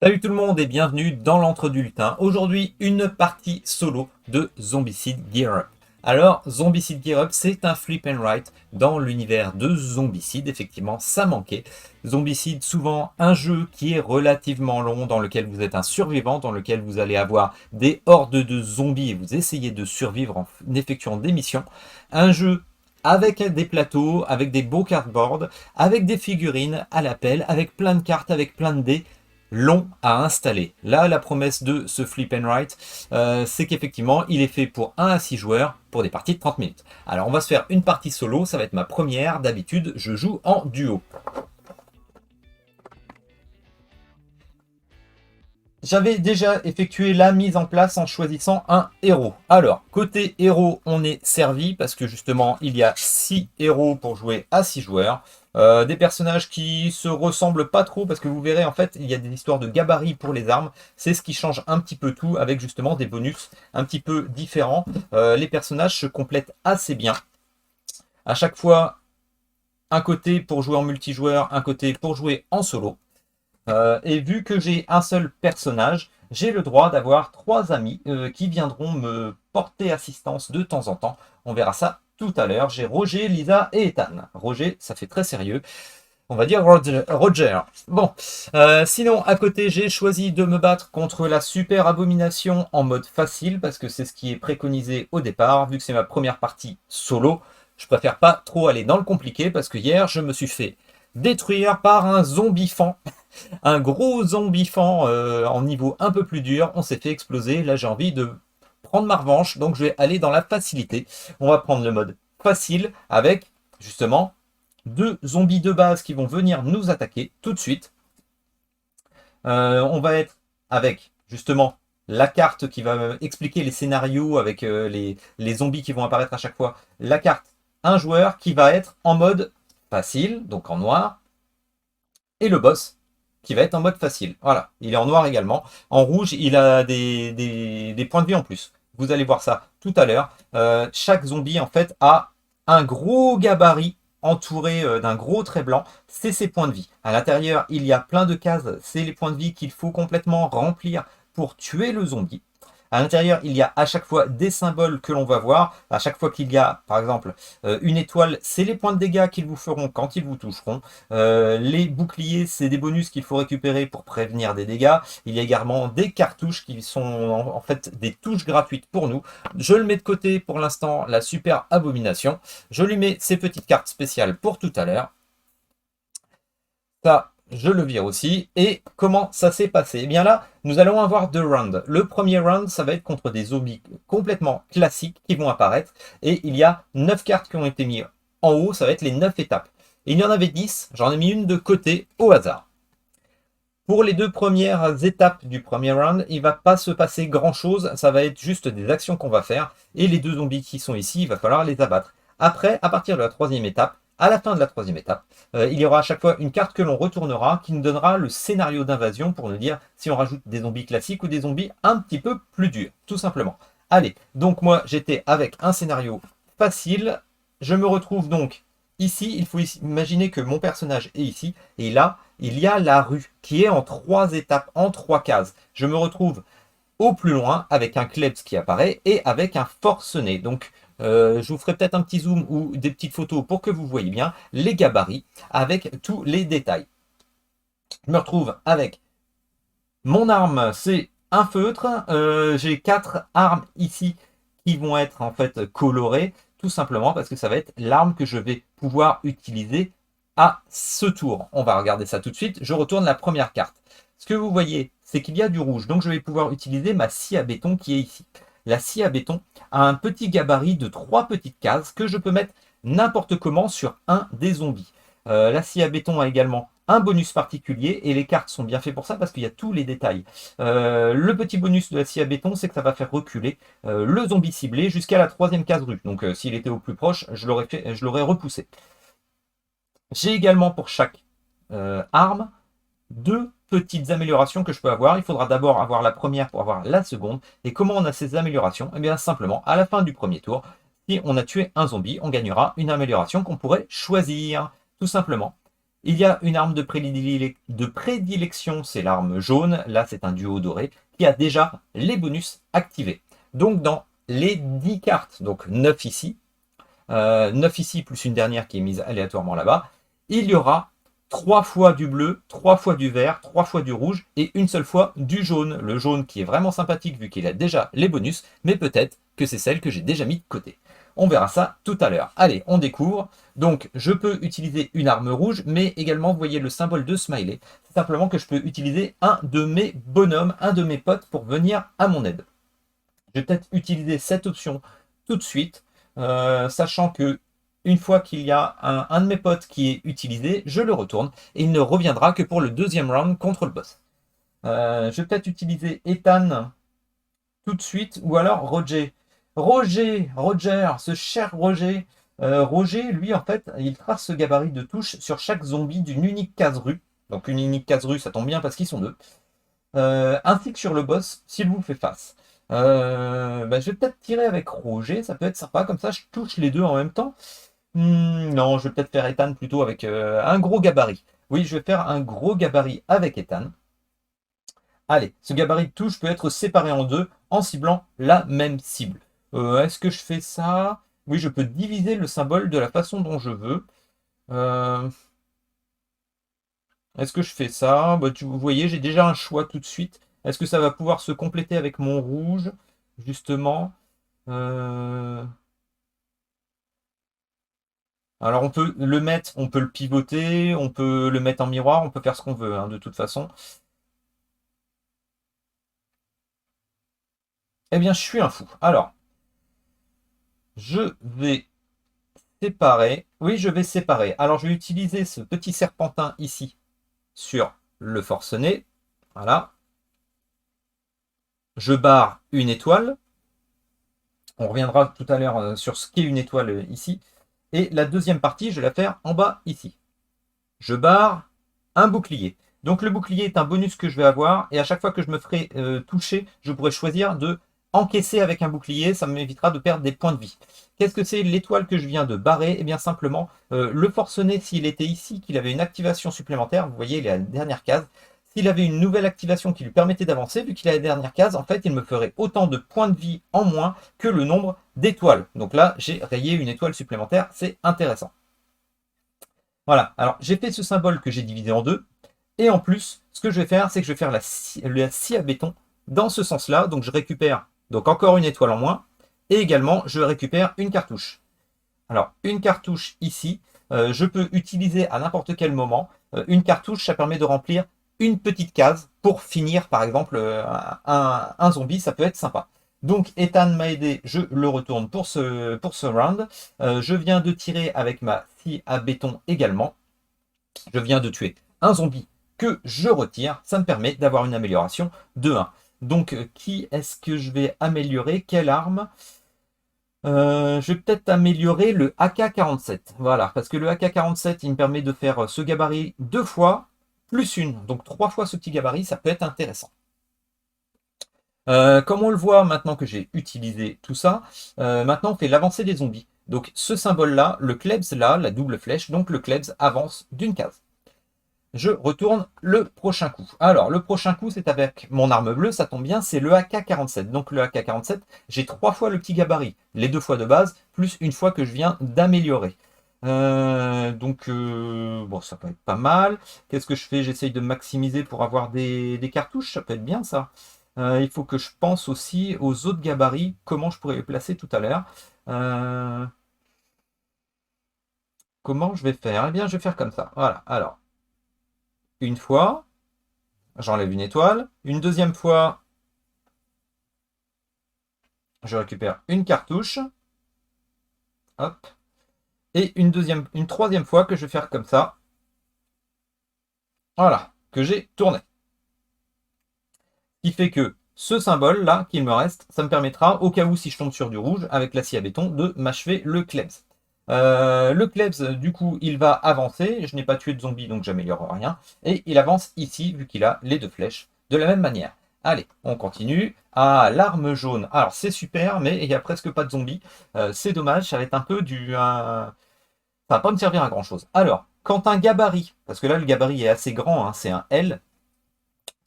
Salut tout le monde et bienvenue dans l'Entre du Lutin. Aujourd'hui, une partie solo de Zombicide Gear Up. Alors, Zombicide Gear Up, c'est un flip and write dans l'univers de Zombicide. Effectivement, ça manquait. Zombicide, souvent un jeu qui est relativement long, dans lequel vous êtes un survivant, dans lequel vous allez avoir des hordes de zombies et vous essayez de survivre en effectuant des missions. Un jeu avec des plateaux, avec des beaux cardboards, avec des figurines à l'appel, avec plein de cartes, avec plein de dés long à installer. Là, la promesse de ce flip and write, c'est qu'effectivement, il est fait pour 1 à 6 joueurs pour des parties de 30 minutes. Alors, on va se faire une partie solo, ça va être ma première. D'habitude, je joue en duo. J'avais déjà effectué la mise en place en choisissant un héros. Alors, côté héros, on est servi parce que justement, il y a 6 héros pour jouer à 6 joueurs. Des personnages qui se ressemblent pas trop parce que vous verrez, en fait, il y a des histoires de gabarit pour les armes. C'est ce qui change un petit peu tout avec justement des bonus un petit peu différents. Les personnages se complètent assez bien. À chaque fois, un côté pour jouer en multijoueur, un côté pour jouer en solo. Et vu que j'ai un seul personnage, j'ai le droit d'avoir 3 amis qui viendront me porter assistance de temps en temps. On verra ça tout à l'heure. J'ai Roger, Lisa et Ethan. Roger, ça fait très sérieux. On va dire Roger. Bon, sinon à côté, j'ai choisi de me battre contre la super abomination en mode facile parce que c'est ce qui est préconisé au départ. Vu que c'est ma première partie solo, je préfère pas trop aller dans le compliqué parce que hier, je me suis fait détruire par un zombie-fan. Un gros zombie-fan en niveau un peu plus dur. On s'est fait exploser. Là, j'ai envie de prendre ma revanche. Donc, je vais aller dans la facilité. On va prendre le mode facile avec, justement, 2 zombies de base qui vont venir nous attaquer tout de suite. On va être avec, justement, la carte qui va expliquer les scénarios avec les zombies qui vont apparaître à chaque fois. La carte, un joueur qui va être en mode facile, donc en noir. Et le boss, qui va être en mode facile. Voilà, il est en noir également. En rouge, il a des points de vie en plus. Vous allez voir ça tout à l'heure. Chaque zombie, en fait, a un gros gabarit entouré d'un gros trait blanc. C'est ses points de vie. À l'intérieur, il y a plein de cases. C'est les points de vie qu'il faut complètement remplir pour tuer le zombie. À l'intérieur, il y a à chaque fois des symboles que l'on va voir. À chaque fois qu'il y a, par exemple, une étoile, c'est les points de dégâts qu'ils vous feront quand ils vous toucheront. Les boucliers, c'est des bonus qu'il faut récupérer pour prévenir des dégâts. Il y a également des cartouches qui sont en fait des touches gratuites pour nous. Je le mets de côté pour l'instant, la super abomination. Je lui mets ces petites cartes spéciales pour tout à l'heure. Ça, je le vire aussi. Et comment ça s'est passé? Eh bien là, nous allons avoir 2 rounds. Le premier round, ça va être contre des zombies complètement classiques qui vont apparaître. Et il y a 9 cartes qui ont été mises en haut. Ça va être les 9 étapes. Et il y en avait 10. J'en ai mis une de côté au hasard. Pour les 2 premières étapes du premier round, il ne va pas se passer grand chose. Ça va être juste des actions qu'on va faire. Et les 2 zombies qui sont ici, il va falloir les abattre. Après, à partir de la 3e étape, à la fin de la 3e étape, il y aura à chaque fois une carte que l'on retournera qui nous donnera le scénario d'invasion pour nous dire si on rajoute des zombies classiques ou des zombies un petit peu plus durs, tout simplement. Allez, donc moi j'étais avec un scénario facile. Je me retrouve donc ici. Il faut imaginer que mon personnage est ici. Et là, il y a la rue qui est en 3 étapes, en 3 cases. Je me retrouve au plus loin avec un Klebs qui apparaît et avec un forcené. Donc, je vous ferai peut-être un petit zoom ou des petites photos pour que vous voyez bien les gabarits avec tous les détails. Je me retrouve avec mon arme, c'est un feutre. J'ai 4 armes ici qui vont être en fait colorées, tout simplement parce que ça va être l'arme que je vais pouvoir utiliser à ce tour. On va regarder ça tout de suite. Je retourne la première carte. Ce que vous voyez, c'est qu'il y a du rouge. Donc je vais pouvoir utiliser ma scie à béton qui est ici. La scie à béton a un petit gabarit de 3 petites cases que je peux mettre n'importe comment sur un des zombies. La scie à béton a également un bonus particulier et les cartes sont bien faites pour ça parce qu'il y a tous les détails. Le petit bonus de la scie à béton, c'est que ça va faire reculer le zombie ciblé jusqu'à la 3e case rue. Donc s'il était au plus proche, je l'aurais repoussé. J'ai également pour chaque arme 2 petites améliorations que je peux avoir. Il faudra d'abord avoir la première pour avoir la seconde. Et comment on a ces améliorations? Eh bien simplement, à la fin du premier tour, si on a tué un zombie, on gagnera une amélioration qu'on pourrait choisir, tout simplement. Il y a une arme de prédilection, c'est l'arme jaune. Là, c'est un duo doré qui a déjà les bonus activés. Donc, dans les 10 cartes, donc 9 ici, 9 ici plus une dernière qui est mise aléatoirement là-bas, il y aura 3 fois du bleu, 3 fois du vert, 3 fois du rouge et une seule fois du jaune. Le jaune qui est vraiment sympathique vu qu'il a déjà les bonus, mais peut-être que c'est celle que j'ai déjà mis de côté. On verra ça tout à l'heure. Allez, on découvre. Donc, je peux utiliser une arme rouge, mais également, vous voyez le symbole de smiley. C'est simplement que je peux utiliser un de mes bonhommes, un de mes potes pour venir à mon aide. Je vais peut-être utiliser cette option tout de suite, sachant que une fois qu'il y a un de mes potes qui est utilisé, je le retourne et il ne reviendra que pour le deuxième round contre le boss. Je vais peut-être utiliser Ethan tout de suite, ou alors Roger. Roger, ce cher Roger. Roger, lui, en fait, il trace ce gabarit de touche sur chaque zombie d'une unique case rue. Donc une unique case rue, ça tombe bien parce qu'ils sont deux. Ainsi que sur le boss, s'il vous fait face. Je vais peut-être tirer avec Roger, ça peut être sympa, comme ça je touche les deux en même temps. Non, je vais peut-être faire Ethan plutôt avec un gros gabarit. Oui, je vais faire un gros gabarit avec Ethan. Allez, ce gabarit de touche peut être séparé en deux en ciblant la même cible. Est-ce que je fais ça? Oui, je peux diviser le symbole de la façon dont je veux. Est-ce que je fais ça? Vous voyez, j'ai déjà un choix tout de suite. Est-ce que ça va pouvoir se compléter avec mon rouge, justement? Alors on peut le mettre, on peut le pivoter, on peut le mettre en miroir, on peut faire ce qu'on veut, hein, de toute façon. Eh bien, je suis un fou. Alors, je vais séparer. Oui, je vais séparer. Alors, je vais utiliser ce petit serpentin ici sur le forcené. Voilà. Je barre une étoile. On reviendra tout à l'heure sur ce qu'est une étoile ici. Et la deuxième partie, je vais la faire en bas ici. Je barre un bouclier. Donc le bouclier est un bonus que je vais avoir. Et à chaque fois que je me ferai toucher, je pourrai choisir de encaisser avec un bouclier. Ça m'évitera de perdre des points de vie. Qu'est-ce que c'est l'étoile que je viens de barrer? Eh bien simplement, le forcené, s'il était ici, qu'il avait une activation supplémentaire, vous voyez, il est à la dernière case. S'il avait une nouvelle activation qui lui permettait d'avancer, vu qu'il a la dernière case, en fait, il me ferait autant de points de vie en moins que le nombre d'étoiles. Donc là, j'ai rayé une étoile supplémentaire, c'est intéressant. Voilà, alors j'ai fait ce symbole que j'ai divisé en deux. Et en plus, ce que je vais faire, c'est que je vais faire la scie à béton dans ce sens-là. Donc je récupère donc encore une étoile en moins. Et également, je récupère une cartouche. Alors, une cartouche ici, je peux utiliser à n'importe quel moment. Une cartouche, ça permet de remplir une petite case pour finir, par exemple, un zombie. Ça peut être sympa. Donc, Ethan m'a aidé, je le retourne pour ce round. Je viens de tirer avec ma scie à béton également. Je viens de tuer un zombie que je retire. Ça me permet d'avoir une amélioration de 1. Donc, qui est-ce que je vais améliorer? Quelle arme? Je vais peut-être améliorer le AK-47. Voilà, parce que le AK-47, il me permet de faire ce gabarit 2 fois, plus une. Donc 3 fois ce petit gabarit, ça peut être intéressant. Comme on le voit maintenant que j'ai utilisé tout ça, maintenant on fait l'avancée des zombies. Donc ce symbole-là, le Klebs là, la double flèche, donc le Klebs avance d'une case. Je retourne le prochain coup. Alors, le prochain coup, c'est avec mon arme bleue, ça tombe bien, c'est le AK-47. Donc, le AK-47, j'ai 3 fois le petit gabarit, les 2 fois de base, plus une fois que je viens d'améliorer. Bon, ça peut être pas mal. Qu'est-ce que je fais? J'essaye de maximiser pour avoir des cartouches, ça peut être bien ça. Il faut que je pense aussi aux autres gabarits, comment je pourrais les placer tout à l'heure. Comment je vais faire? Eh bien, je vais faire comme ça. Voilà, alors. Une fois, j'enlève une étoile. Une deuxième fois, je récupère une cartouche. Hop. Et une troisième fois que je vais faire comme ça. Voilà, que j'ai tourné. Ce qui fait que ce symbole-là qu'il me reste, ça me permettra, au cas où si je tombe sur du rouge, avec la scie à béton, de m'achever le Klebs. Le Klebs, du coup, il va avancer. Je n'ai pas tué de zombie, donc j'améliore rien. Et il avance ici, vu qu'il a les 2 flèches, de la même manière. Allez, on continue. Ah, l'arme jaune. Alors, c'est super, mais il n'y a presque pas de zombies. C'est dommage, ça va être un peu ça va pas me servir à grand chose. Alors, Quand un gabarit, parce que là le gabarit est assez grand, hein, c'est un L,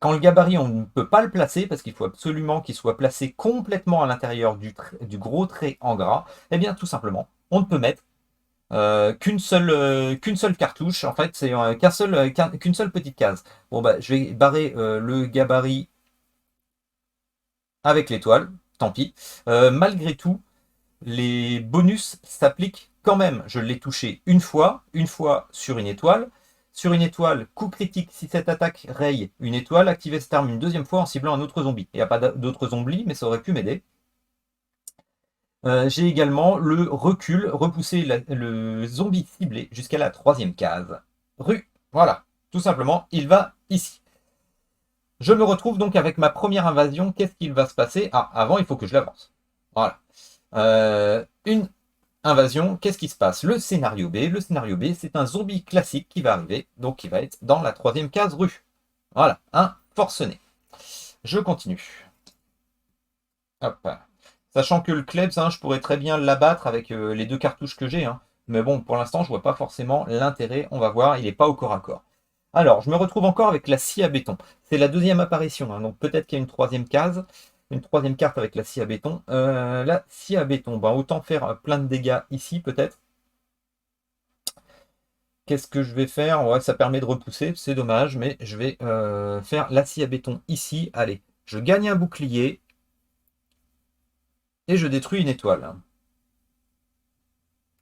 quand le gabarit on ne peut pas le placer, parce qu'il faut absolument qu'il soit placé complètement à l'intérieur du gros trait en gras, eh bien tout simplement, on ne peut mettre qu'une seule cartouche, en fait c'est qu'une seule petite case. Bon bah je vais barrer le gabarit avec l'étoile, tant pis. Malgré tout, les bonus s'appliquent quand même. Je l'ai touché une fois sur une étoile. Sur une étoile, coup critique, si cette attaque raye une étoile, activez cette arme une deuxième fois en ciblant un autre zombie. Il n'y a pas d'autres zombies, mais ça aurait pu m'aider. J'ai également le recul, repousser le zombie ciblé jusqu'à la troisième case. Rue, voilà, tout simplement, il va ici. Je me retrouve donc avec ma première invasion. Qu'est-ce qu'il va se passer? Ah, avant, il faut que je l'avance. Voilà. Une invasion, qu'est-ce qui se passe? Le scénario B. Le scénario B, c'est un zombie classique qui va arriver, donc qui va être dans la troisième case rue. Voilà, un forcené. Je continue. Hop. Sachant que le Klebs, hein, je pourrais très bien l'abattre avec les deux cartouches que j'ai. Hein. Mais bon, pour l'instant, je vois pas forcément l'intérêt. On va voir, il n'est pas au corps à corps. Alors, je me retrouve encore avec la scie à béton. C'est la deuxième apparition, hein, donc peut-être qu'il y a une troisième case, une troisième carte avec la scie à béton. La scie à béton, ben, autant faire plein de dégâts ici peut-être. Qu'est-ce que je vais faire? Ouais, ça permet de repousser, c'est dommage, mais je vais faire la scie à béton ici. Allez, je gagne un bouclier et je détruis une étoile.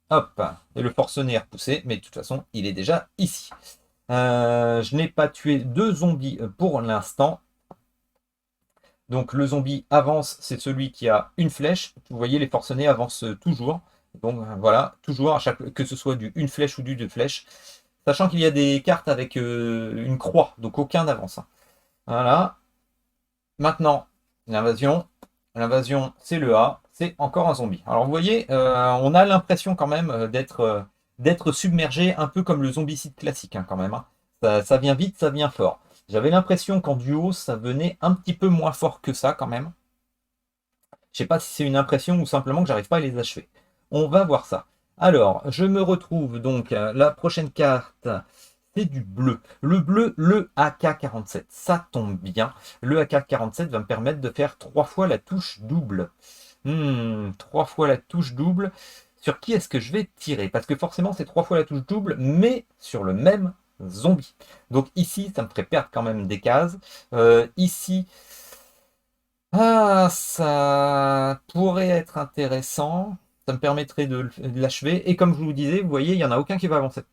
Hop, et le forcené est repoussé, mais de toute façon, il est déjà ici. Je n'ai pas tué deux zombies pour l'instant. Donc le zombie avance, c'est celui qui a une flèche. Vous voyez, les forcenés avancent toujours. Donc voilà, toujours, à chaque, que ce soit du une flèche ou du deux flèches. Sachant qu'il y a des cartes avec une croix, donc aucun n'avance. Voilà. Maintenant, l'invasion. L'invasion, c'est le A. C'est encore un zombie. Alors vous voyez, on a l'impression quand même d'être submergé, un peu comme le zombicide classique hein, quand même. Hein. Ça vient vite, ça vient fort. J'avais l'impression qu'en duo, ça venait un petit peu moins fort que ça quand même. Je sais pas si c'est une impression ou simplement que j'arrive pas à les achever. On va voir ça. Alors, je me retrouve donc, la prochaine carte, c'est du bleu. Le bleu, le AK-47. Ça tombe bien. Le AK-47 va me permettre de faire 3 fois la touche double. 3 fois la touche double. Sur qui est-ce que je vais tirer? Parce que forcément, c'est 3 fois la touche double, mais sur le même zombie. Donc ici, ça me ferait perdre quand même des cases. Ici, ça pourrait être intéressant. Ça me permettrait de l'achever. Et comme je vous disais, vous voyez, il n'y en a aucun qui va avancer.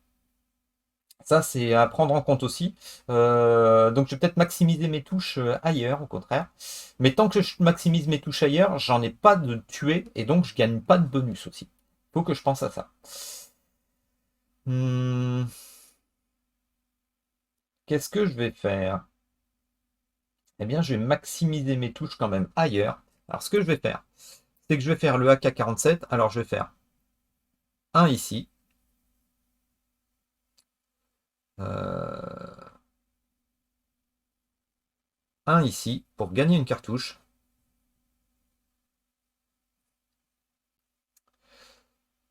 Ça, c'est à prendre en compte aussi. Donc, je vais peut-être maximiser mes touches ailleurs, au contraire. Mais tant que je maximise mes touches ailleurs, j'en ai pas de tuer et donc je gagne pas de bonus aussi. Faut que je pense à ça. Qu'est-ce que je vais faire? Eh bien, je vais maximiser mes touches quand même ailleurs. Alors, ce que je vais faire, c'est que je vais faire le AK-47. Alors, je vais faire un ici. Un ici pour gagner une cartouche.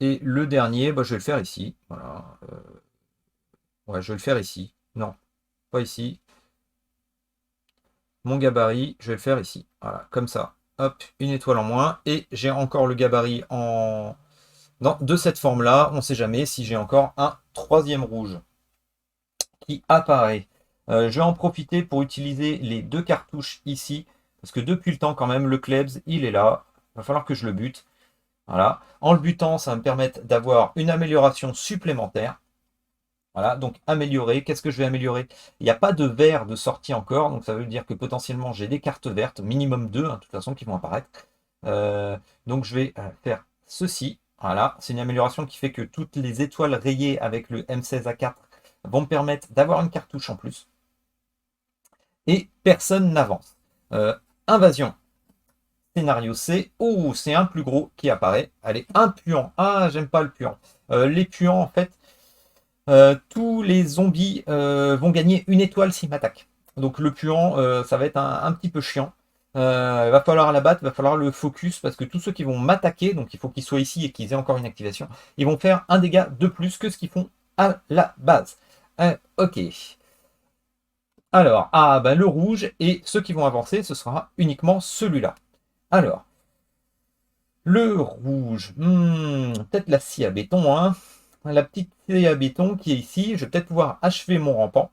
Et le dernier, bah, je vais le faire ici. Voilà. Ouais, je vais le faire ici. Non, pas ici. Mon gabarit, je vais le faire ici. Voilà, comme ça. Hop, une étoile en moins. Et j'ai encore le gabarit en... Non, de cette forme-là. On ne sait jamais si j'ai encore un troisième rouge qui apparaît. Je vais en profiter pour utiliser les deux cartouches ici. Parce que depuis le temps, quand même, le Klebs, il est là. Il va falloir que je le bute. Voilà. En le butant, ça va me permettre d'avoir une amélioration supplémentaire. Voilà, donc améliorer. Qu'est-ce que je vais améliorer? Il n'y a pas de vert de sortie encore, donc ça veut dire que potentiellement j'ai des cartes vertes, minimum 2, hein, de toute façon, qui vont apparaître. Donc je vais faire ceci. Voilà, c'est une amélioration qui fait que toutes les étoiles rayées avec le M16A4 vont me permettre d'avoir une cartouche en plus. Et personne n'avance. Invasion. Scénario C. Oh, c'est un plus gros qui apparaît. Allez, un puant. Ah, j'aime pas le puant. Les puants, en fait, tous les zombies vont gagner une étoile s'ils m'attaquent. Donc le puant, ça va être un petit peu chiant. Il va falloir l'abattre, il va falloir le focus, parce que tous ceux qui vont m'attaquer, donc il faut qu'ils soient ici et qu'ils aient encore une activation, ils vont faire un dégât de plus que ce qu'ils font à la base. Ok. Alors, le rouge, et ceux qui vont avancer, ce sera uniquement celui-là. Alors, le rouge, peut-être la scie à béton, hein. La petite scie à béton qui est ici, je vais peut-être pouvoir achever mon rampant.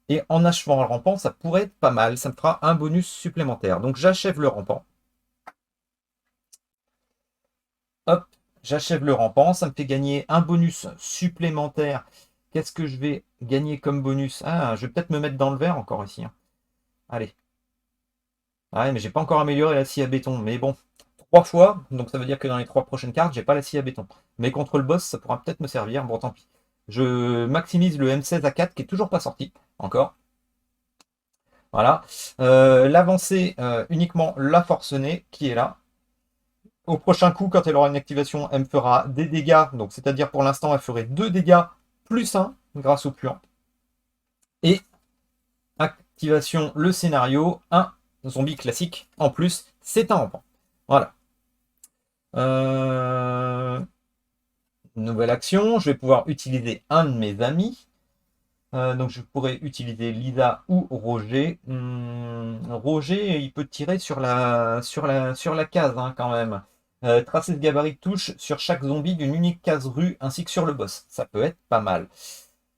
Et en achevant le rampant, ça pourrait être pas mal. Ça me fera un bonus supplémentaire. Donc j'achève le rampant. Hop, j'achève le rampant. Ça me fait gagner un bonus supplémentaire. Qu'est-ce que je vais gagner comme bonus? Ah, je vais peut-être me mettre dans le vert encore ici, hein. Allez. Ah ouais, mais j'ai pas encore amélioré la scie à béton. Mais bon, 3 fois. Donc ça veut dire que dans les 3 prochaines cartes, j'ai pas la scie à béton. Mais contre le boss, ça pourra peut-être me servir. Bon, tant pis. Je maximise le M16A4 qui est toujours pas sorti. Encore. Voilà. L'avancée, uniquement la forcenée qui est là. Au prochain coup, quand elle aura une activation, elle me fera des dégâts. Donc, c'est-à-dire pour l'instant, elle ferait 2 dégâts plus 1 grâce au puant. Et activation, le scénario, un zombie classique. En plus, c'est un rampant. Voilà. Nouvelle action. Je vais pouvoir utiliser un de mes amis. Donc je pourrais utiliser Lisa ou Roger. Roger, il peut tirer sur la case, hein, quand même. Tracer ce gabarit de touche sur chaque zombie d'une unique case rue ainsi que sur le boss. Ça peut être pas mal.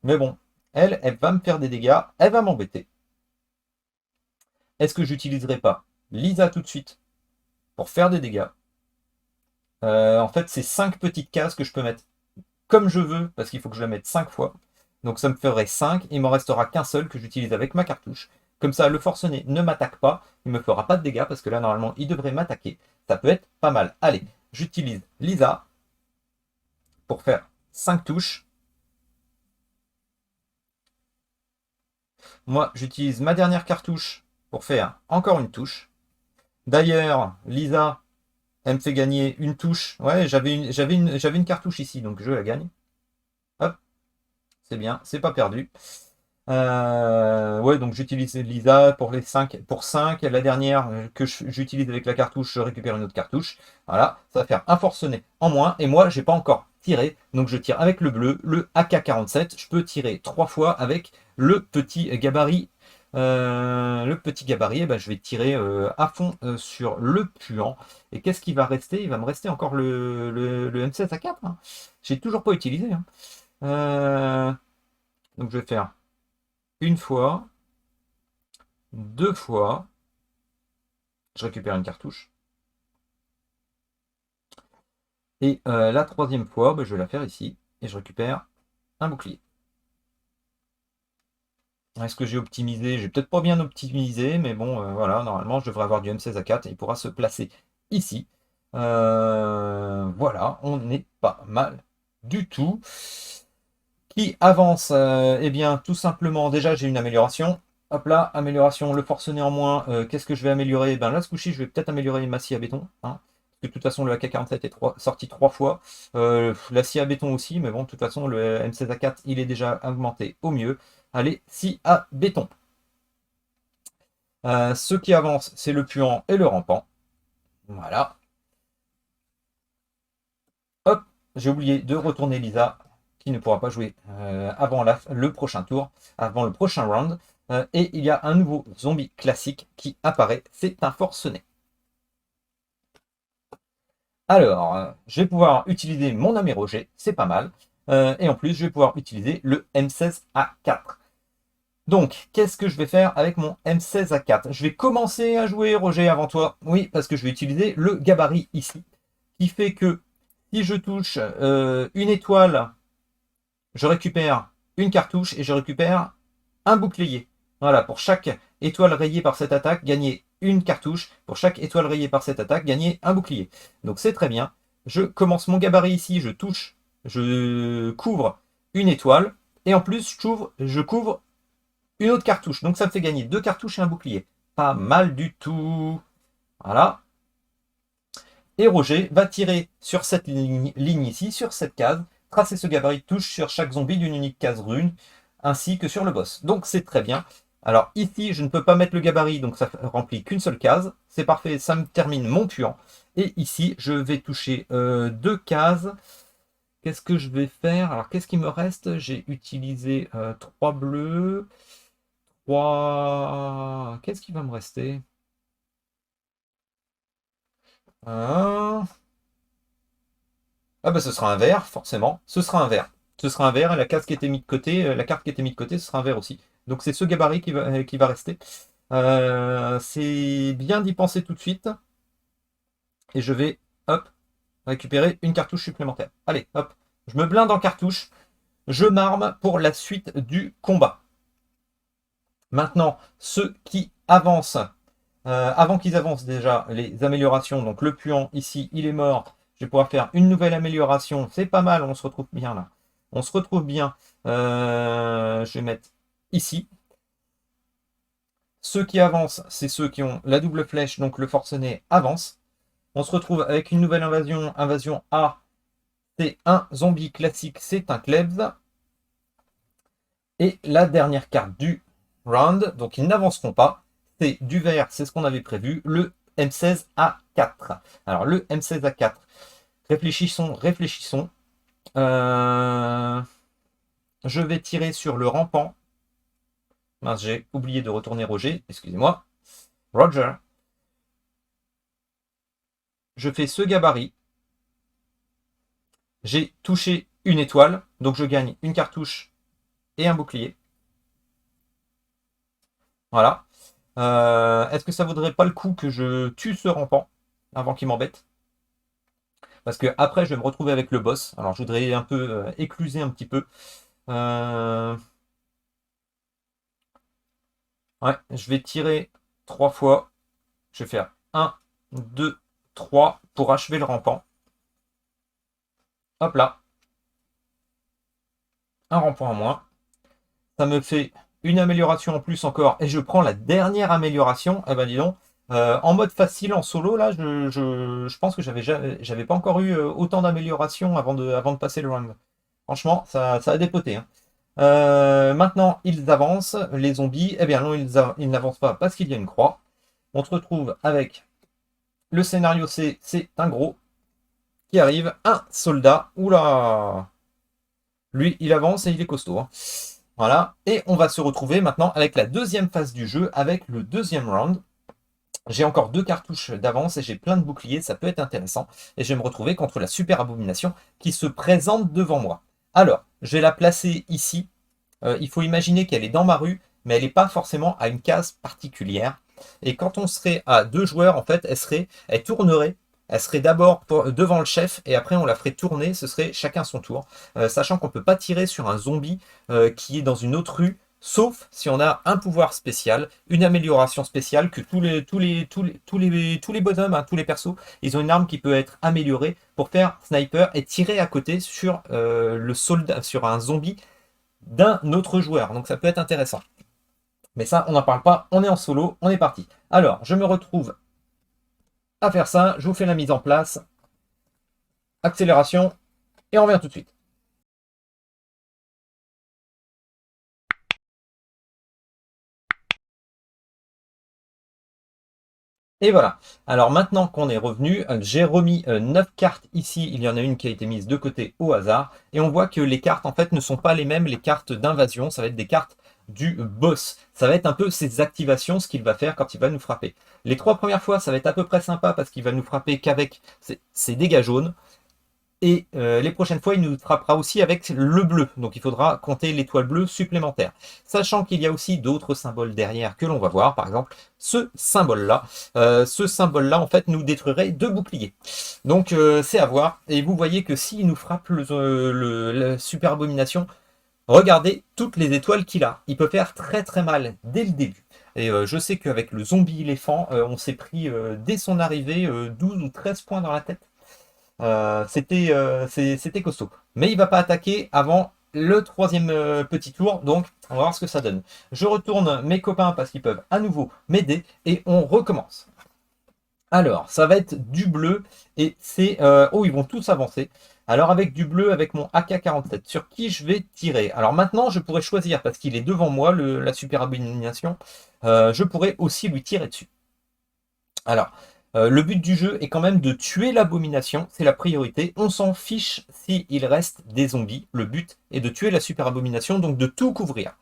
Mais bon, elle va me faire des dégâts. Elle va m'embêter. Est-ce que j'utiliserai pas Lisa tout de suite pour faire des dégâts? En fait, c'est 5 petites cases que je peux mettre comme je veux parce qu'il faut que je la mette 5 fois. Donc ça me ferait 5, il m'en restera qu'un seul que j'utilise avec ma cartouche. Comme ça, le forcené ne m'attaque pas, il ne me fera pas de dégâts, parce que là, normalement, il devrait m'attaquer. Ça peut être pas mal. Allez, j'utilise Lisa pour faire 5 touches. Moi, j'utilise ma dernière cartouche pour faire encore une touche. D'ailleurs, Lisa, elle me fait gagner une touche. Ouais, j'avais une cartouche ici, donc je la gagne. Hop, c'est bien, c'est pas perdu. Ouais, donc j'utilise Lisa pour les 5. Pour 5, la dernière que j'utilise avec la cartouche, je récupère une autre cartouche. Voilà, ça va faire un forcené en moins. Et moi, j'ai pas encore tiré. Donc je tire avec le bleu, le AK-47. Je peux tirer 3 fois avec le petit gabarit. Le petit gabarit, je vais tirer à fond sur le puant. Et qu'est-ce qui va rester? Il va me rester encore le M16A4, hein. J'ai toujours pas utilisé, hein. Donc je vais faire une fois, 2 fois, je récupère une cartouche. Et la 3e fois, je vais la faire ici, et je récupère un bouclier. Est-ce que j'ai optimisé? J'ai peut-être pas bien optimisé, mais bon, voilà, normalement, je devrais avoir du M16A4, et il pourra se placer ici. Voilà, on est pas mal du tout. Qui avance? Eh bien, tout simplement, déjà, j'ai une amélioration. Hop là, amélioration, le forcené en moins. Qu'est-ce que je vais améliorer? Là, ce coup-ci, je vais peut-être améliorer ma scie à béton, hein, parce que de toute façon, le AK-47 est sorti 3 fois. La scie à béton aussi, mais bon, de toute façon, le M16A4, il est déjà augmenté au mieux. Allez, scie à béton. Ceux qui avancent, c'est le puant et le rampant. Voilà. Hop, j'ai oublié de retourner Lisa, qui ne pourra pas jouer avant le prochain tour, avant le prochain round. Et il y a un nouveau zombie classique qui apparaît, c'est un forcené. Alors, je vais pouvoir utiliser mon ami Roger, c'est pas mal. Et en plus, je vais pouvoir utiliser le M16A4. Donc, qu'est-ce que je vais faire avec mon M16A4? Je vais commencer à jouer, Roger, avant toi. Oui, parce que je vais utiliser le gabarit ici, qui fait que si je touche une étoile, je récupère une cartouche et je récupère un bouclier. Voilà, pour chaque étoile rayée par cette attaque, gagner une cartouche. Pour chaque étoile rayée par cette attaque, gagner un bouclier. Donc c'est très bien. Je commence mon gabarit ici, je touche, je couvre une étoile. Et en plus, je couvre une autre cartouche. Donc ça me fait gagner 2 cartouches et un bouclier. Pas mal du tout. Voilà. Et Roger va tirer sur cette ligne ici, sur cette case, tracer ce gabarit de touche sur chaque zombie d'une unique case rune, ainsi que sur le boss. Donc c'est très bien. Alors ici, je ne peux pas mettre le gabarit, donc ça remplit qu'une seule case. C'est parfait, ça me termine mon puant. Et ici, je vais toucher 2 cases. Qu'est-ce que je vais faire? Alors, qu'est-ce qui me reste? J'ai utilisé 3 bleus. 3... Qu'est-ce qui va me rester? Un... Ah bah ce sera un vert, forcément. Ce sera un vert. Ce sera un vert et la case qui était mise de côté, la carte qui était mise de côté, ce sera un vert aussi. Donc c'est ce gabarit qui va rester. C'est bien d'y penser tout de suite. Et je vais, hop, récupérer une cartouche supplémentaire. Allez, hop, je me blinde en cartouche. Je m'arme pour la suite du combat. Maintenant, ceux qui avancent, avant qu'ils avancent déjà, les améliorations, donc le puant ici, il est mort. Je vais pouvoir faire une nouvelle amélioration. C'est pas mal, on se retrouve bien là. On se retrouve bien. Je vais mettre ici. Ceux qui avancent, c'est ceux qui ont la double flèche, donc le forcené avance. On se retrouve avec une nouvelle invasion. Invasion A, c'est un zombie classique, c'est un Klebs. Et la dernière carte du round, donc ils n'avanceront pas. C'est du vert, c'est ce qu'on avait prévu, le M16A4. Alors le M16A4, réfléchissons, réfléchissons. Je vais tirer sur le rampant. Mince, j'ai oublié de retourner Roger, excusez-moi. Roger. Je fais ce gabarit. J'ai touché une étoile, donc je gagne une cartouche et un bouclier. Voilà. Est-ce que ça vaudrait pas le coup que je tue ce rampant avant qu'il m'embête? Parce que après je vais me retrouver avec le boss. Alors je voudrais un peu écluser un petit peu. Ouais, je vais tirer 3 fois. Je vais faire 1, 2, 3 pour achever le rampant. Hop là. Un rampant en moins. Ça me fait une amélioration en plus encore. Et je prends la dernière amélioration. Eh ben dis donc. En mode facile, en solo, là, je pense que j'avais pas encore eu autant d'améliorations avant de passer le round. Franchement, ça a dépoté. Hein. Maintenant, ils avancent, les zombies. Eh bien non, ils n'avancent pas parce qu'il y a une croix. On se retrouve avec le scénario C, c'est un gros qui arrive, un soldat. Oula! Lui, il avance et il est costaud. Hein. Voilà. Et on va se retrouver maintenant avec la deuxième phase du jeu, avec le deuxième round. J'ai encore 2 cartouches d'avance et j'ai plein de boucliers, ça peut être intéressant. Et je vais me retrouver contre la super abomination qui se présente devant moi. Alors, je vais la placer ici. Il faut imaginer qu'elle est dans ma rue, mais elle n'est pas forcément à une case particulière. Et quand on serait à 2 joueurs, en fait, elle tournerait. Elle serait d'abord devant le chef et après on la ferait tourner, ce serait chacun son tour. Sachant qu'on ne peut pas tirer sur un zombie qui est dans une autre rue, sauf si on a un pouvoir spécial, une amélioration spéciale, que tous les bonhommes, hein, tous les persos, ils ont une arme qui peut être améliorée pour faire sniper et tirer à côté sur le soldat, sur un zombie d'un autre joueur. Donc ça peut être intéressant. Mais ça, on n'en parle pas, on est en solo, on est parti. Alors, je me retrouve à faire ça, je vous fais la mise en place, accélération, et on revient tout de suite. Et voilà. Alors maintenant qu'on est revenu, j'ai remis 9 cartes ici. Il y en a une qui a été mise de côté au hasard. Et on voit que les cartes en fait ne sont pas les mêmes, les cartes d'invasion. Ça va être des cartes du boss. Ça va être un peu ses activations, ce qu'il va faire quand il va nous frapper. Les 3 premières fois, ça va être à peu près sympa parce qu'il va nous frapper qu'avec ses dégâts jaunes. Et les prochaines fois, il nous frappera aussi avec le bleu. Donc il faudra compter l'étoile bleue supplémentaire. Sachant qu'il y a aussi d'autres symboles derrière que l'on va voir. Par exemple, ce symbole-là. Ce symbole-là, en fait, nous détruirait 2 boucliers. Donc c'est à voir. Et vous voyez que s'il nous frappe la super abomination, regardez toutes les étoiles qu'il a. Il peut faire très très mal dès le début. Et je sais qu'avec le zombie éléphant, on s'est pris dès son arrivée 12 ou 13 points dans la tête. C'était costaud. Mais il va pas attaquer avant le 3e petit tour, donc on va voir ce que ça donne. Je retourne mes copains parce qu'ils peuvent à nouveau m'aider et on recommence. Alors, ça va être du bleu et c'est... oh, ils vont tous avancer. Alors avec du bleu, avec mon AK-47, sur qui je vais tirer? Alors maintenant, je pourrais choisir, parce qu'il est devant moi, la super abomination, je pourrais aussi lui tirer dessus. Alors, Le but du jeu est quand même de tuer l'abomination, c'est la priorité. On s'en fiche s'il reste des zombies. Le but est de tuer la super abomination, donc de tout couvrir.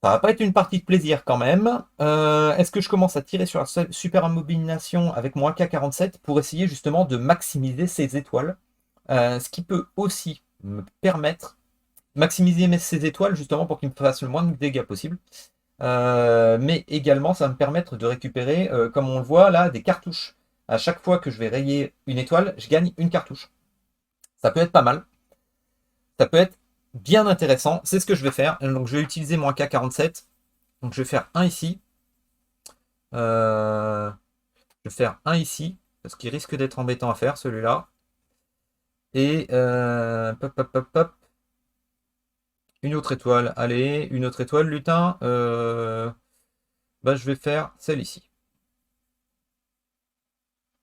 Ça va pas être une partie de plaisir quand même. Est-ce que je commence à tirer sur la super abomination avec mon AK-47 pour essayer justement de maximiser ses étoiles? Ce qui peut aussi me permettre maximiser ses étoiles justement pour qu'il me fasse le moins de dégâts possible. Mais également, ça va me permettre de récupérer, comme on le voit là, des cartouches. À chaque fois que je vais rayer une étoile, je gagne une cartouche. Ça peut être pas mal. Ça peut être bien intéressant. C'est ce que je vais faire. Donc, je vais utiliser mon AK-47. Donc, je vais faire un ici. Je vais faire un ici, parce qu'il risque d'être embêtant à faire, celui-là. Et pop, pop, pop, pop. Une autre étoile. Allez, une autre étoile, lutin. Bah, je vais faire celle ici.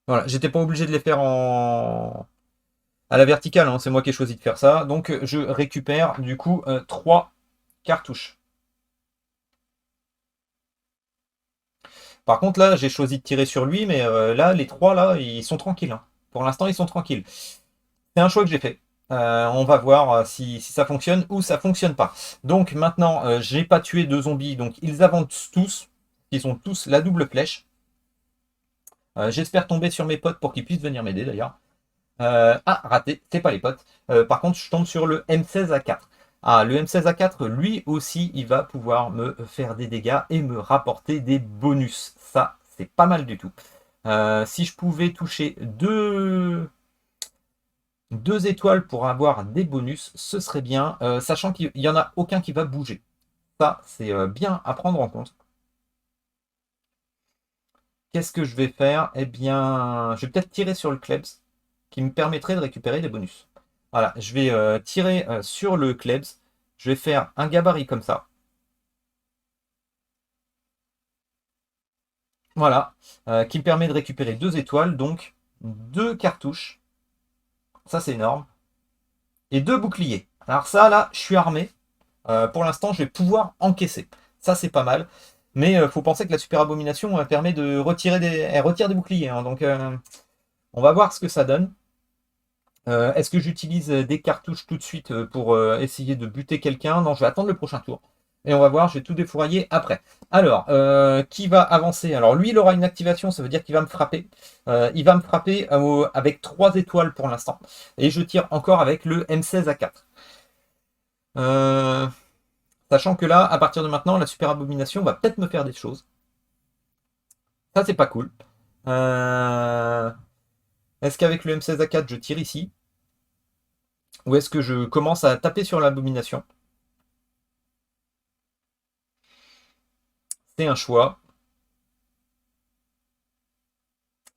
Voilà, j'étais pas obligé de les faire à la verticale, hein, c'est moi qui ai choisi de faire ça. Donc je récupère du coup 3 cartouches. Par contre là, j'ai choisi de tirer sur lui, mais là, les 3 là, ils sont tranquilles, hein. Pour l'instant, ils sont tranquilles. C'est un choix que j'ai fait. On va voir si ça fonctionne ou ça fonctionne pas. Donc maintenant, j'ai pas tué de zombies, donc ils avancent tous. Ils ont tous la double flèche. J'espère tomber sur mes potes pour qu'ils puissent venir m'aider d'ailleurs. Raté, c'est pas les potes. Par contre, je tombe sur le M16A4. Ah, le M16A4, lui aussi, il va pouvoir me faire des dégâts et me rapporter des bonus. Ça, c'est pas mal du tout. Si je pouvais toucher deux étoiles pour avoir des bonus, ce serait bien, sachant qu'il n'y en a aucun qui va bouger. Ça, c'est bien à prendre en compte. Qu'est-ce que je vais faire? Eh bien, je vais peut-être tirer sur le Klebs, qui me permettrait de récupérer des bonus. Voilà, je vais tirer sur le Klebs. Je vais faire un gabarit comme ça. Voilà, qui me permet de récupérer 2 étoiles, donc 2 cartouches. Ça, c'est énorme. Et 2 boucliers. Alors ça, là, je suis armé. Pour l'instant, je vais pouvoir encaisser. Ça, c'est pas mal. Mais faut penser que la super abomination permet de retirer elle retire des boucliers, hein. Donc, on va voir ce que ça donne. Est-ce que j'utilise des cartouches tout de suite pour essayer de buter quelqu'un? Non, je vais attendre le prochain tour. Et on va voir, je vais tout défourailler après. Alors, qui va avancer? Alors, lui, il aura une activation, ça veut dire qu'il va me frapper. Il va me frapper avec 3 étoiles pour l'instant. Et je tire encore avec le M16A4. Sachant que là, à partir de maintenant, la super abomination va peut-être me faire des choses. Ça, c'est pas cool. Est-ce qu'avec le M16A4, je tire ici? Ou est-ce que je commence à taper sur l'abomination? C'est un choix.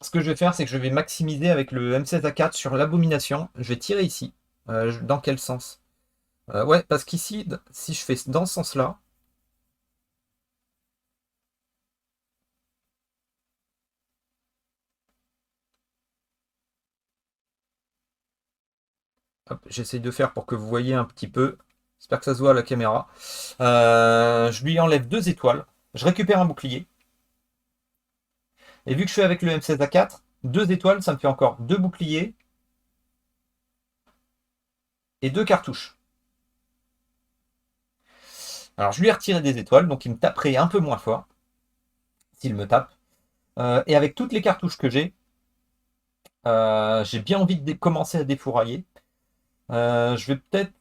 Ce que je vais faire, c'est que je vais maximiser avec le M16A4 sur l'abomination. Je vais tirer ici. Dans quel sens? Ouais, parce qu'ici, si je fais dans ce sens-là, j'essaie de faire pour que vous voyez un petit peu. J'espère que ça se voit à la caméra. Je lui enlève 2 étoiles. Je récupère un bouclier. Et vu que je suis avec le M16A4, 2 étoiles, ça me fait encore 2 boucliers et 2 cartouches. Alors je lui ai retiré des étoiles, donc il me taperait un peu moins fort s'il me tape. Et avec toutes les cartouches que j'ai bien envie de commencer à défourailler. Je vais peut-être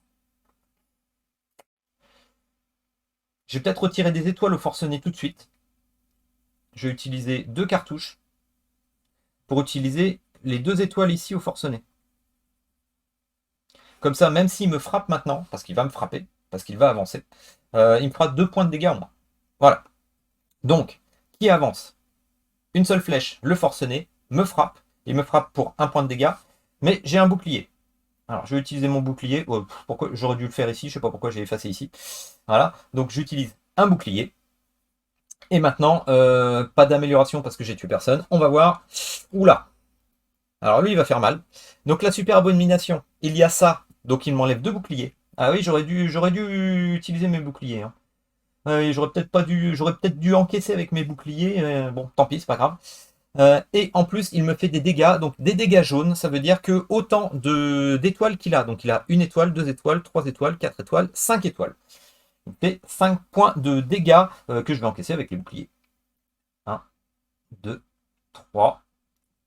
retirer des étoiles au forcené tout de suite. Je vais utiliser 2 cartouches pour utiliser les 2 étoiles ici au forcené. Comme ça, même s'il me frappe maintenant, parce qu'il va me frapper, parce qu'il va avancer, il me fera 2 points de dégâts en moins. Voilà. Donc, qui avance? Une seule flèche, le forcené, me frappe. Il me frappe pour 1 point de dégâts, mais j'ai un bouclier. Alors, je vais utiliser mon bouclier. Pourquoi j'aurais dû le faire ici? Je ne sais pas pourquoi j'ai effacé ici. Voilà. Donc, j'utilise un bouclier. Et maintenant, pas d'amélioration parce que j'ai tué personne. On va voir. Oula. Alors, lui, il va faire mal. Donc, la super abomination, il y a ça. Donc, il m'enlève 2 boucliers. Ah oui, j'aurais dû utiliser mes boucliers, hein. J'aurais peut-être dû encaisser avec mes boucliers. Bon, tant pis, c'est pas grave. Et en plus, il me fait des dégâts, donc des dégâts jaunes, ça veut dire que autant d'étoiles qu'il a. Donc il a une étoile, 2 étoiles, 3 étoiles, 4 étoiles, 5 étoiles. Il fait 5 points de dégâts que je vais encaisser avec les boucliers. 1, 2, 3,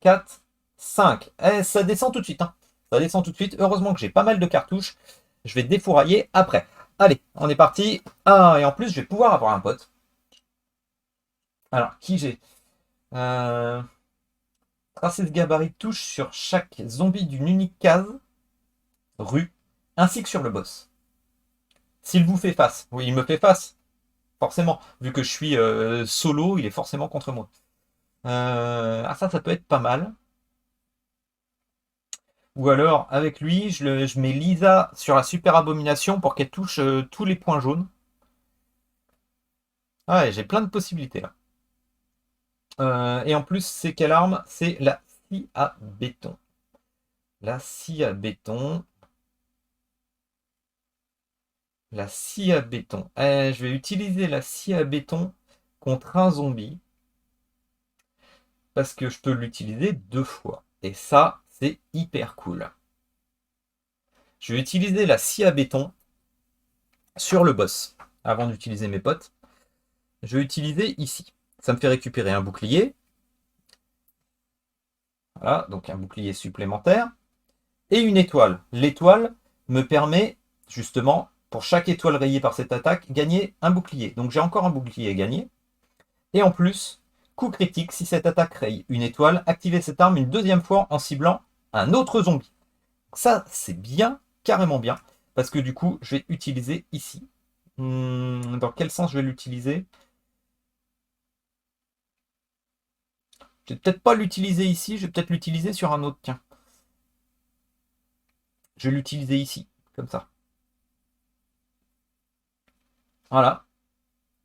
4, 5. Et ça descend tout de suite. Hein. Ça descend tout de suite. Heureusement que j'ai pas mal de cartouches. Je vais défourailler après. Allez, on est parti. Ah, et en plus, je vais pouvoir avoir un pote. Alors, qui j'ai Tracer ce gabarit touche sur chaque zombie d'une unique case, rue, ainsi que sur le boss. S'il vous fait face. Oui, il me fait face. Forcément. Vu que je suis solo, il est forcément contre moi. Ah, ça peut être pas mal. Ou alors, avec lui, je mets Lisa sur la super abomination pour qu'elle touche tous les points jaunes. Ah ouais, j'ai plein de possibilités là. Et en plus, c'est quelle arme? C'est la scie à béton. La scie à béton. La scie à béton. Je vais utiliser la scie à béton contre un zombie. Parce que je peux l'utiliser 2 fois. Et ça, c'est hyper cool. Je vais utiliser la scie à béton sur le boss. Avant d'utiliser mes potes. Je vais utiliser ici. Ça me fait récupérer un bouclier. Voilà, donc un bouclier supplémentaire. Et une étoile. L'étoile me permet, justement, pour chaque étoile rayée par cette attaque, gagner un bouclier. Donc j'ai encore un bouclier à gagner. Et en plus, coup critique, si cette attaque raye une étoile, activez cette arme une deuxième fois en ciblant un autre zombie. Ça, c'est bien, carrément bien, parce que du coup, je vais utiliser ici. Dans quel sens je vais l'utiliser? Je vais peut-être pas l'utiliser ici, je vais peut-être l'utiliser sur un autre. Tiens, je vais l'utiliser ici, comme ça. Voilà,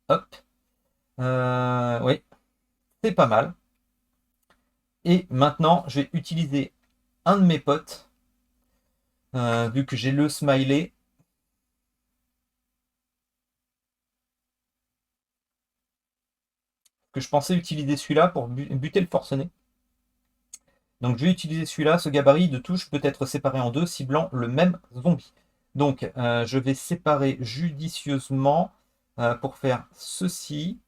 hop. Oui, c'est pas mal. Et maintenant, je vais utiliser un de mes potes, vu que j'ai le smiley. Que je pensais utiliser celui-là pour buter le forcené. Donc je vais utiliser celui-là. Ce gabarit de touche peut être séparé en deux, ciblant le même zombie. Donc je vais séparer judicieusement pour faire ceci.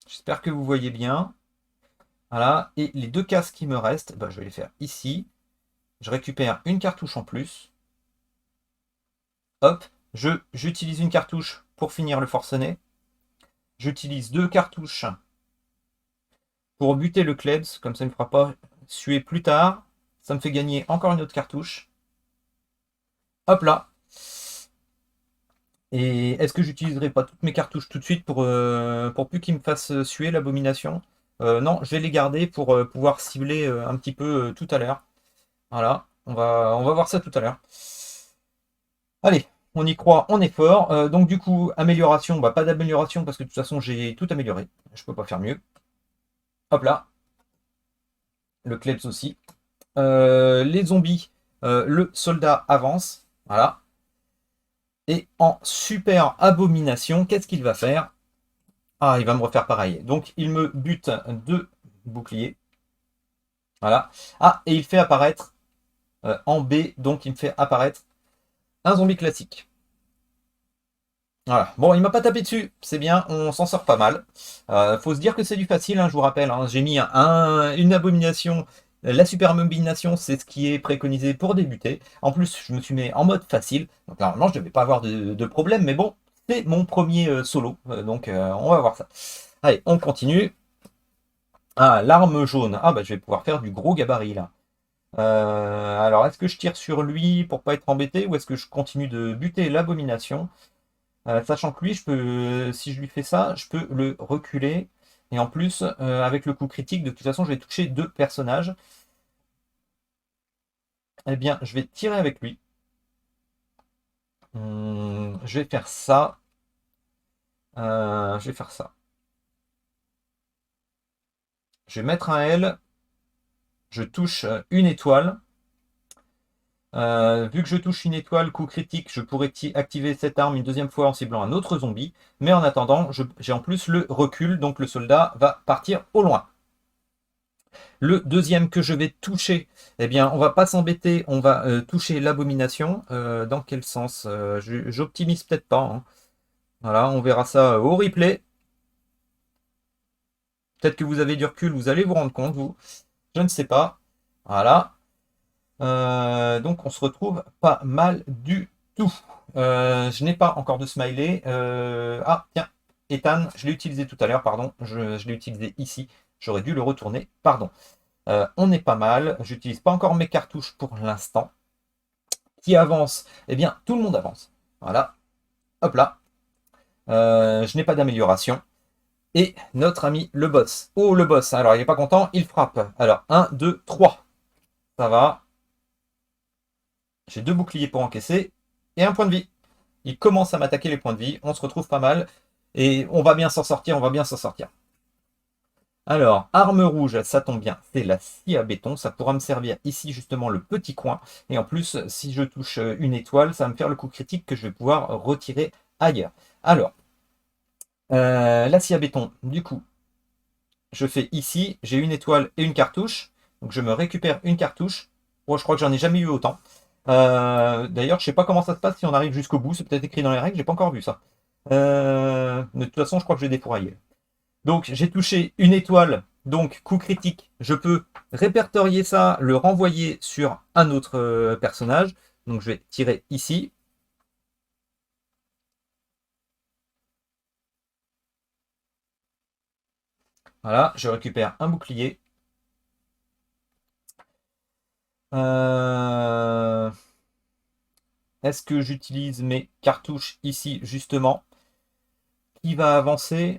J'espère que vous voyez bien. Voilà. Et les 2 cases qui me restent, je vais les faire ici. Je récupère une cartouche en plus. Hop. J'utilise une cartouche pour finir le forcené. J'utilise 2 cartouches pour buter le Klebs. Comme ça, il ne me fera pas suer plus tard. Ça me fait gagner encore une autre cartouche. Hop là. Et est-ce que j'utiliserai pas toutes mes cartouches tout de suite pour plus qu'il me fasse suer l'abomination? Non, je vais les garder pour pouvoir cibler un petit peu tout à l'heure. Voilà, on va voir ça tout à l'heure. Allez, on y croit, on est fort. Donc du coup, amélioration, pas d'amélioration parce que de toute façon j'ai tout amélioré. Je peux pas faire mieux. Hop là, le Klebs aussi. Les zombies, le soldat avance. Voilà. Et en super abomination, qu'est-ce qu'il va faire? Ah, il va me refaire pareil. Donc, il me bute 2 boucliers. Voilà. Ah, et il fait apparaître en B, donc il me fait apparaître un zombie classique. Voilà. Bon, il m'a pas tapé dessus. C'est bien, on s'en sort pas mal. Faut se dire que c'est du facile, hein, je vous rappelle. Hein. J'ai mis une abomination. La super abomination, c'est ce qui est préconisé pour débuter. En plus, je me suis mis en mode facile. Donc, normalement, je ne devais pas avoir de problème. Mais bon, c'est mon premier solo. Donc, on va voir ça. Allez, on continue. Ah, l'arme jaune. Ah, je vais pouvoir faire du gros gabarit là. Alors, est-ce que je tire sur lui pour pas être embêté ou est-ce que je continue de buter l'abomination? Sachant que lui, si je lui fais ça, je peux le reculer. Et en plus, avec le coup critique, de toute façon, je vais toucher 2 personnages. Eh bien, je vais tirer avec lui. Je vais faire ça. Je vais faire ça. Je vais mettre un L. Je touche une étoile. Vu que je touche une étoile, coup critique, je pourrais activer cette arme une deuxième fois en ciblant un autre zombie. Mais en attendant, j'ai en plus le recul, donc le soldat va partir au loin. Le deuxième que je vais toucher, eh bien, on va pas s'embêter, on va toucher l'abomination. Dans quel sens? J'optimise peut-être pas, hein. Voilà, on verra ça au replay. Peut-être que vous avez du recul, vous allez vous rendre compte, vous. Je ne sais pas. Voilà. Donc on se retrouve pas mal du tout. Je n'ai pas encore de smiley. Ah, tiens, Ethan, je l'ai utilisé tout à l'heure, pardon. Je l'ai utilisé ici. J'aurais dû le retourner, pardon. On est pas mal. J'utilise pas encore mes cartouches pour l'instant. Qui avance? Eh bien, tout le monde avance. Voilà. Hop là. Je n'ai pas d'amélioration. Et notre ami le boss. Oh, le boss. Alors, il n'est pas content, il frappe. Alors, 1, 2, 3. Ça va. J'ai 2 boucliers pour encaisser. Et un point de vie. Il commence à m'attaquer les points de vie. On se retrouve pas mal. Et on va bien s'en sortir, on va bien s'en sortir. Alors, arme rouge, ça tombe bien, c'est la scie à béton. Ça pourra me servir ici, justement, le petit coin. Et en plus, si je touche une étoile, ça va me faire le coup critique que je vais pouvoir retirer ailleurs. Alors, la scie à béton, du coup, je fais ici, j'ai une étoile et une cartouche. Donc, je me récupère une cartouche. Bon, je crois que j'en ai jamais eu autant. D'ailleurs, je sais pas comment ça se passe si on arrive jusqu'au bout. C'est peut-être écrit dans les règles, j'ai pas encore vu ça. De toute façon, je crois que je vais défourailler. Donc, j'ai touché une étoile, donc coup critique. Je peux répertorier ça, le renvoyer sur un autre personnage. Donc, je vais tirer ici. Voilà, je récupère un bouclier. Est-ce que j'utilise mes cartouches ici, justement? Qui va avancer?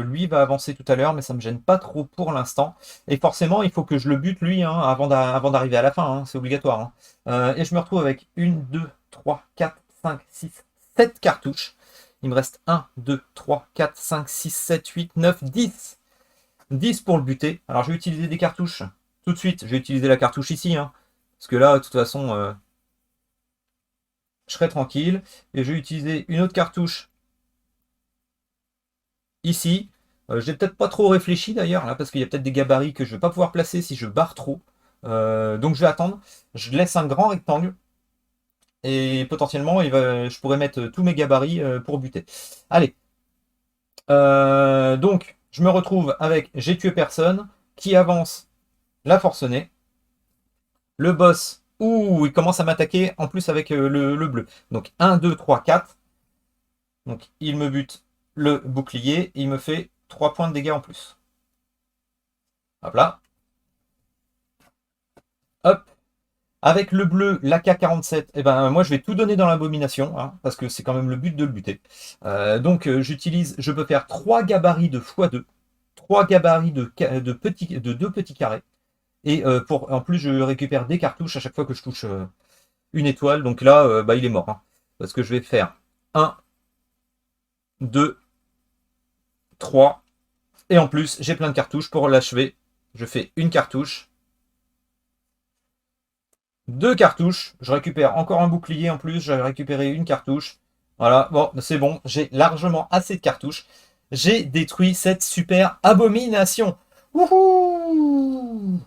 Lui va avancer tout à l'heure, mais ça me gêne pas trop pour l'instant. Et forcément, il faut que je le bute lui, hein, avant d'arriver à la fin, hein, c'est obligatoire, hein. Et je me retrouve avec 1, 2, 3, 4, 5, 6, 7 cartouches. Il me reste 1, 2, 3, 4, 5, 6, 7, 8, 9, 10. 10 pour le buter. Alors je vais utiliser des cartouches. Tout de suite, je vais utiliser la cartouche ici, hein, parce que là, de toute façon, je serai tranquille. Et je vais utiliser une autre cartouche ici. J'ai peut-être pas trop réfléchi d'ailleurs, là, parce qu'il y a peut-être des gabarits que je vais pas pouvoir placer si je barre trop. Donc je vais attendre. Je laisse un grand rectangle. Et potentiellement, je pourrais mettre tous mes gabarits pour buter. Allez. Donc, je me retrouve avec j'ai tué personne, qui avance la forcenée. Le boss, ouh, il commence à m'attaquer en plus avec le bleu. Donc 1, 2, 3, 4. Donc il me bute le bouclier, il me fait 3 points de dégâts en plus. Hop là. Hop. Avec le bleu, l'AK-47, eh ben, moi je vais tout donner dans l'abomination, hein, parce que c'est quand même le but de le buter. Donc je peux faire 3 gabarits de x2, 3 gabarits de 2 petits carrés. Et en plus, je récupère des cartouches à chaque fois que je touche une étoile. Donc là, bah, il est mort, hein, parce que je vais faire 1, 2, 3. Et en plus, j'ai plein de cartouches pour l'achever. Je fais une cartouche. 2 cartouches. Je récupère encore un bouclier en plus. J'ai récupéré une cartouche. Voilà, bon, c'est bon. J'ai largement assez de cartouches. J'ai détruit cette super abomination. Wouhou!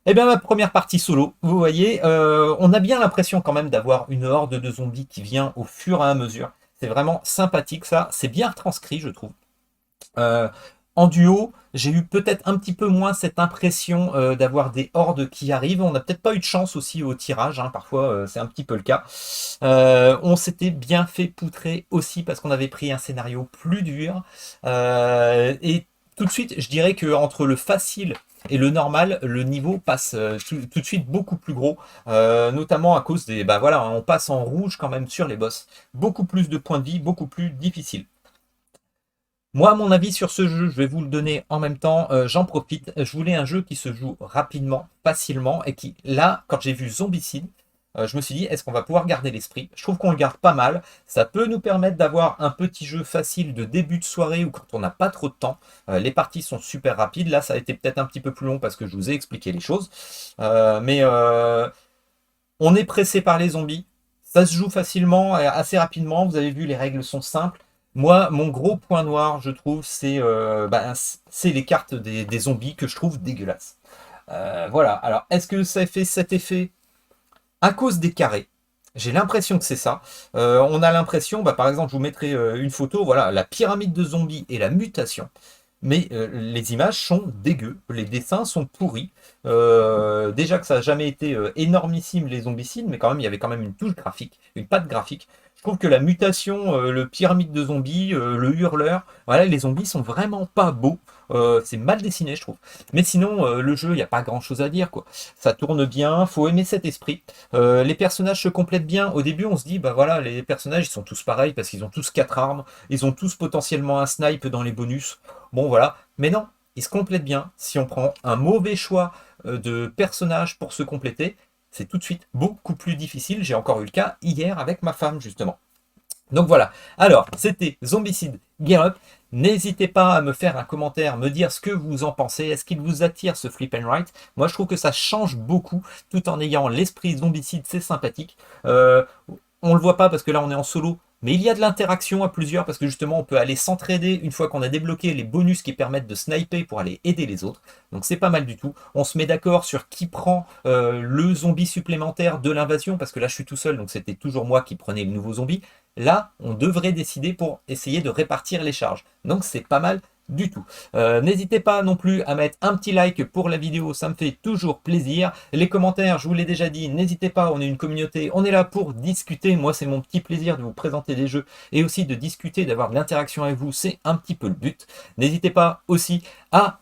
Eh bien, ma première partie solo, vous voyez, on a bien l'impression quand même d'avoir une horde de zombies qui vient au fur et à mesure. C'est vraiment sympathique ça. C'est bien retranscrit, je trouve. Euh, En duo, j'ai eu peut-être un petit peu moins cette impression d'avoir des hordes qui arrivent. On n'a peut-être pas eu de chance aussi au tirage, hein. Parfois c'est un petit peu le cas. On s'était bien fait poutrer aussi parce qu'on avait pris un scénario plus dur. Et tout de suite, je dirais que entre le facile et le normal, le niveau passe tout de suite beaucoup plus gros, notamment à cause des... Bah voilà, hein, on passe en rouge quand même sur les boss. Beaucoup plus de points de vie, beaucoup plus difficile. Moi, mon avis sur ce jeu, je vais vous le donner en même temps. J'en profite. Je voulais un jeu qui se joue rapidement, facilement, et qui, là, quand j'ai vu Zombicide, je me suis dit, est-ce qu'on va pouvoir garder l'esprit? Je trouve qu'on le garde pas mal. Ça peut nous permettre d'avoir un petit jeu facile de début de soirée ou quand on n'a pas trop de temps. Les parties sont super rapides. Là, ça a été peut-être un petit peu plus long parce que je vous ai expliqué les choses. Mais On est pressé par les zombies. Ça se joue facilement, assez rapidement. Vous avez vu, les règles sont simples. Moi, mon gros point noir, je trouve, c'est les cartes des zombies que je trouve dégueulasses. Voilà. Alors, est-ce que ça fait cet effet à cause des carrés? J'ai l'impression que c'est ça. On a l'impression, par exemple, je vous mettrai une photo, voilà, la pyramide de zombies et la mutation. Mais les images sont dégueu, les dessins sont pourris. Déjà que ça n'a jamais été énormissime les zombicides, mais quand même il y avait quand même une touche graphique, une patte graphique. Je trouve que la mutation, le pyramide de zombies, le hurleur, voilà, les zombies sont vraiment pas beaux. C'est mal dessiné, je trouve. Mais sinon, le jeu, il n'y a pas grand chose à dire, quoi. Ça tourne bien, faut aimer cet esprit. Les personnages se complètent bien. Au début, on se dit, bah voilà, les personnages, ils sont tous pareils parce qu'ils ont tous 4 armes, ils ont tous potentiellement un snipe dans les bonus. Bon, voilà. Mais non, ils se complètent bien. Si on prend un mauvais choix de personnages pour se compléter, c'est tout de suite beaucoup plus difficile. J'ai encore eu le cas hier avec ma femme, justement. Donc voilà. Alors, c'était Zombicide Gear Up. N'hésitez pas à me faire un commentaire, me dire ce que vous en pensez. Est-ce qu'il vous attire ce flip and write? Moi, je trouve que ça change beaucoup, tout en ayant l'esprit zombicide, c'est sympathique. On le voit pas parce que là, on est en solo. Mais il y a de l'interaction à plusieurs parce que justement on peut aller s'entraider une fois qu'on a débloqué les bonus qui permettent de sniper pour aller aider les autres. Donc c'est pas mal du tout. On se met d'accord sur qui prend le zombie supplémentaire de l'invasion parce que là je suis tout seul donc c'était toujours moi qui prenais le nouveau zombie. Là on devrait décider pour essayer de répartir les charges. Donc c'est pas mal du tout. N'hésitez pas non plus à mettre un petit like pour la vidéo, ça me fait toujours plaisir. Les commentaires, je vous l'ai déjà dit, n'hésitez pas, on est une communauté, on est là pour discuter. Moi, c'est mon petit plaisir de vous présenter des jeux et aussi de discuter, d'avoir de l'interaction avec vous, c'est un petit peu le but. N'hésitez pas aussi à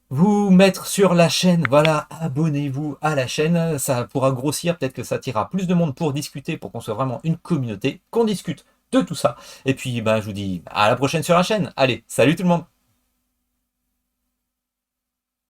vous mettre sur la chaîne, voilà, abonnez-vous à la chaîne, ça pourra grossir, peut-être que ça attirera plus de monde pour discuter, pour qu'on soit vraiment une communauté, qu'on discute de tout ça. Et puis, je vous dis à la prochaine sur la chaîne. Allez, salut tout le monde!